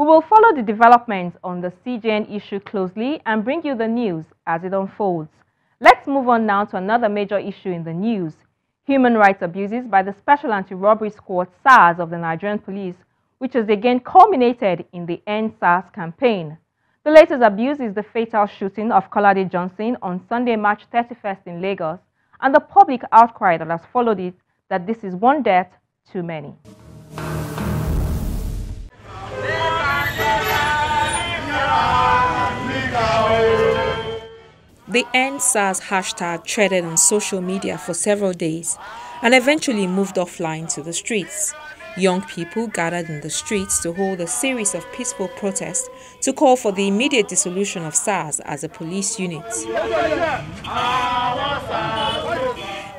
We will follow the developments on the CJN issue closely and bring you the news as it unfolds. Let's move on now to another major issue in the news: human rights abuses by the Special Anti-Robbery Squad SARS of the Nigerian Police, which has again culminated in the End SARS campaign. The latest abuse is the fatal shooting of Kolade Johnson on Sunday, March 31st in Lagos, and the public outcry that has followed it that this is one death too many. The End SARS hashtag threaded on social media for several days and eventually moved offline to the streets. Young people gathered in the streets to hold a series of peaceful protests to call for the immediate dissolution of SARS as a police unit.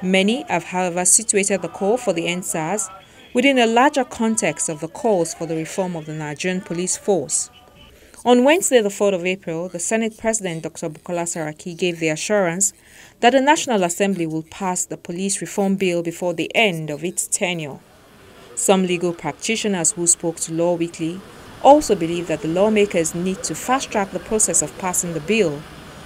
Many have, however, situated the call for the End SARS within a larger context of the calls for the reform of the Nigerian police force. On Wednesday, the 4th of April, the Senate President, Dr. Bukola Saraki, gave the assurance that the National Assembly will pass the police reform bill before the end of its tenure. Some legal practitioners who spoke to Law Weekly also believe that the lawmakers need to fast-track the process of passing the bill,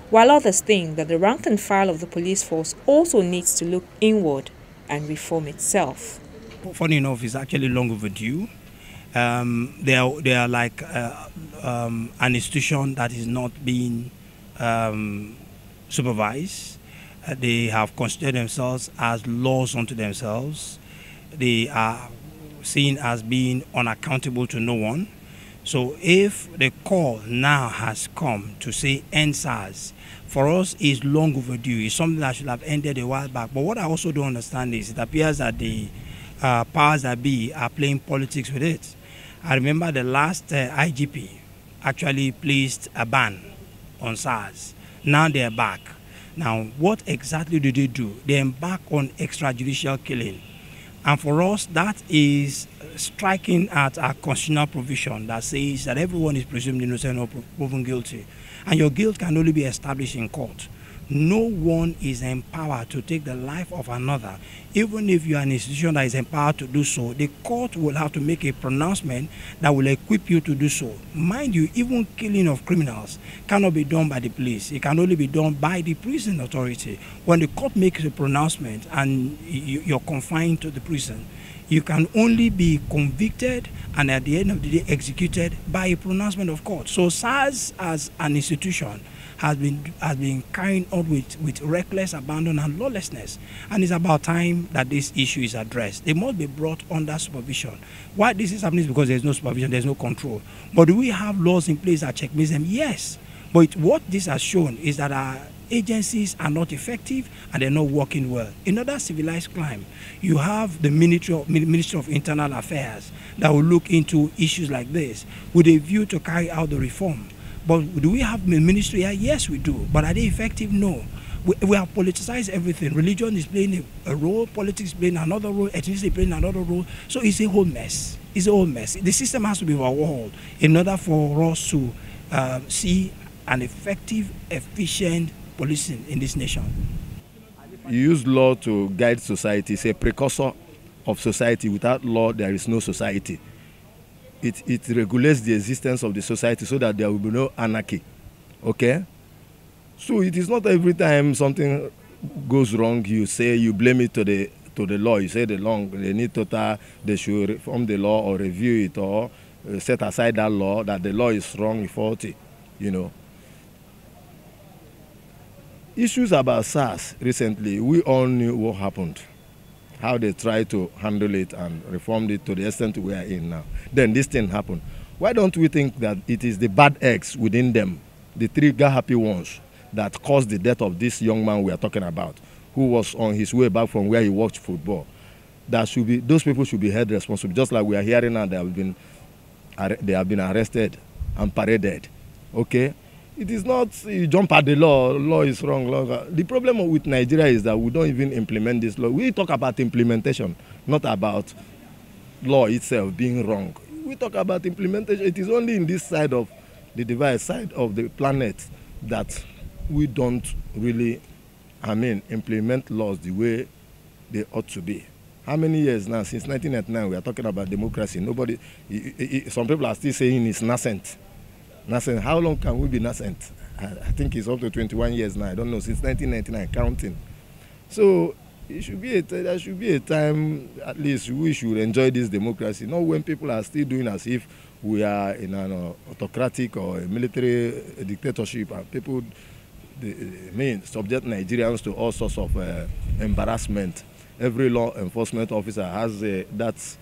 while others think that the rank and file of the police force also needs to look inward and reform itself. Funny enough, it's actually long overdue. They are like an institution that is not being supervised. They have considered themselves as laws unto themselves. They are seen as being unaccountable to no one. So if the call now has come to say end SARS, for us is long overdue. It's something that should have ended a while back. But what I also don't understand is it appears that the powers that be are playing politics with it. I remember the last IGP actually placed a ban on SARS. Now they're back. Now, what exactly do? They embark on extrajudicial killing. And for us, that is striking at our constitutional provision that says that everyone is presumed innocent or proven guilty. And your guilt can only be established in court. No one is empowered to take the life of another. Even if you are an institution that is empowered to do so, the court will have to make a pronouncement that will equip you to do so. Mind you, even killing of criminals cannot be done by the police. It can only be done by the prison authority. When the court makes a pronouncement and you're confined to the prison, you can only be convicted and at the end of the day executed by a pronouncement of court. So SARS as an institution has been carrying on with reckless abandon and lawlessness, and it's about time that this issue is addressed. They must be brought under supervision. Why this is happening is because there's no supervision, there's no control. But do we have laws in place that checkmate them? Yes. But what this has shown is that our agencies are not effective and they're not working well. In other civilized crime, you have the Ministry of Internal Affairs that will look into issues like this with a view to carry out the reform. But do we have a ministry here? Yes, we do. But are they effective? No. We have politicized everything. Religion is playing a role, politics is playing another role, ethnicity is playing another role. So it's a whole mess. It's a whole mess. The system has to be overhauled in order for us to see an effective, efficient policing in this nation. You use law to guide society. It's a precursor of society. Without law, there is no society. It regulates the existence of the society so that there will be no anarchy. Okay? So it is not every time something goes wrong, you blame it to the law. You say they should reform the law or review it or set aside that law, that the law is wrong, faulty, you know. Issues about SARS recently, we all knew what happened, how they tried to handle it and reformed it to the extent we are in now. Then this thing happened. Why don't we think that it is the bad eggs within them, the three happy ones, that caused the death of this young man we are talking about, who was on his way back from where he watched football? Those people should be held responsible, just like we are hearing now they have been arrested and paraded. Okay? It is not you jump at the law is wrong. The problem with Nigeria is that we don't even implement this law. We talk about implementation, not about law itself being wrong. We talk about implementation. It is only in this side of the divide, side of the planet, that we don't really, implement laws the way they ought to be. How many years now? Since 1999, we are talking about democracy. Nobody, some people are still saying it's nascent. Nascent. How long can we be nascent? I think it's up to 21 years now. I don't know, since 1999, counting. So there should be a time, at least, we should enjoy this democracy. Not when people are still doing as if we are in an autocratic or a military dictatorship, and people subject Nigerians to all sorts of embarrassment. Every law enforcement officer has that,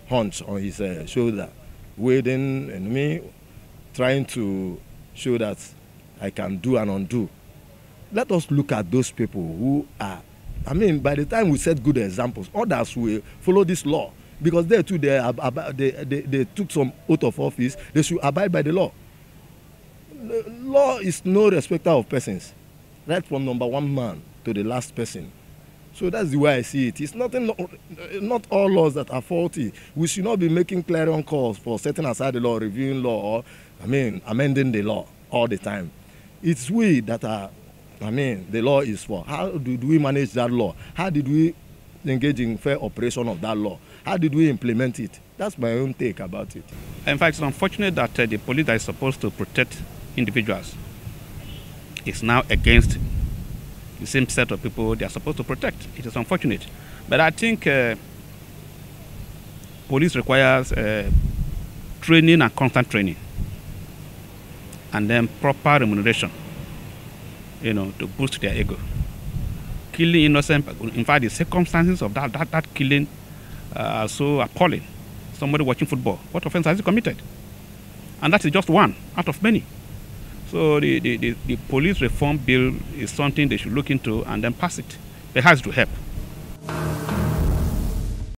hunch on his shoulder, waiting, and me trying to show that I can do and undo. Let us look at those people who are, by the time we set good examples, others will follow this law, because they too, they took some oath of office. They should abide by the law. The law is no respecter of persons, right from number one man to the last person. So that's the way I see it. It's not all laws that are faulty. We should not be making clarion calls for setting aside the law, reviewing law, or amending the law all the time. It's we that are, the law is for. How do we manage that law? How did we engage in fair operation of that law? How did we implement it? That's my own take about it. In fact, it's unfortunate that the police that is supposed to protect individuals is now against the same set of people they are supposed to protect. It is unfortunate. But I think police requires training and constant training, and then proper remuneration, to boost their ego. Killing innocent, in fact, the circumstances of that killing are so appalling. Somebody watching football, what offense has he committed? And that is just one out of many. So the police reform bill is something they should look into and then pass it. It has to help.